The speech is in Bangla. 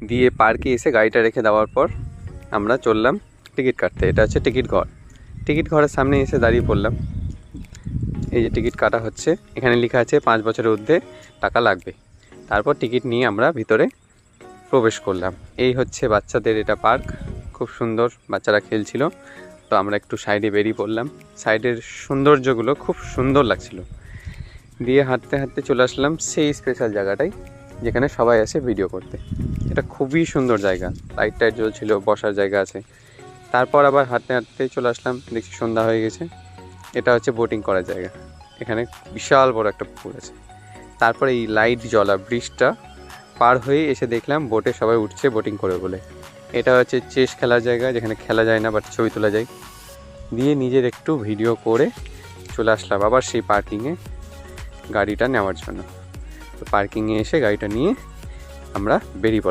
দিয়ে পার্কে এসে গাড়িটা রেখে দেওয়ার পর আমরা চললাম টিকিট কাটতে। এটা হচ্ছে টিকিট ঘর। টিকিট ঘরের সামনে এসে দাঁড়িয়ে পড়লাম। এই যে টিকিট কাটা হচ্ছে, এখানে লেখা আছে 5 বছরের ঊর্ধ্বে টাকা লাগবে। তারপর টিকিট নিয়ে আমরা ভিতরে প্রবেশ করলাম। এই হচ্ছে বাচ্চাদের এটা পার্ক, খুব সুন্দর, বাচ্চারা খেলছিল। তো আমরা একটু সাইডে বেরিয়ে পড়লাম। সাইডের সৌন্দর্যগুলো খুব সুন্দর লাগছিল। দিয়ে হাঁটতে হাঁটতে চলে আসলাম সেই স্পেশাল জায়গাটায় যেখানে সবাই আসে ভিডিও করতে। এটা খুবই সুন্দর জায়গা, লাইট টাইট জ্বলছিল, বসার জায়গা আছে। তারপর আবার হাঁটতে হাঁটতে চলে আসলাম, দেখছি সন্ধ্যা হয়ে গেছে। এটা হচ্ছে বোটিং করার জায়গা। এখানে বিশাল বড় একটা পুকুর আছে। তারপরে এই লাইট জ্বলা ব্রিজটা পার হয়ে এসে দেখলাম বোটে সবাই উঠছে বোটিং করে বলে। এটা হচ্ছে চেস খেলার জায়গা, যেখানে খেলা যায় না বাট ছবি তোলা যায়। দিয়ে নিজের একটু ভিডিও করে চলে আসলাম আবার সেই পার্কিংয়ে গাড়িটা নেওয়ার জন্য। তো পার্কিংয়ে এসে গাড়িটা নিয়ে আমরা বেরিয়ে পড়লাম।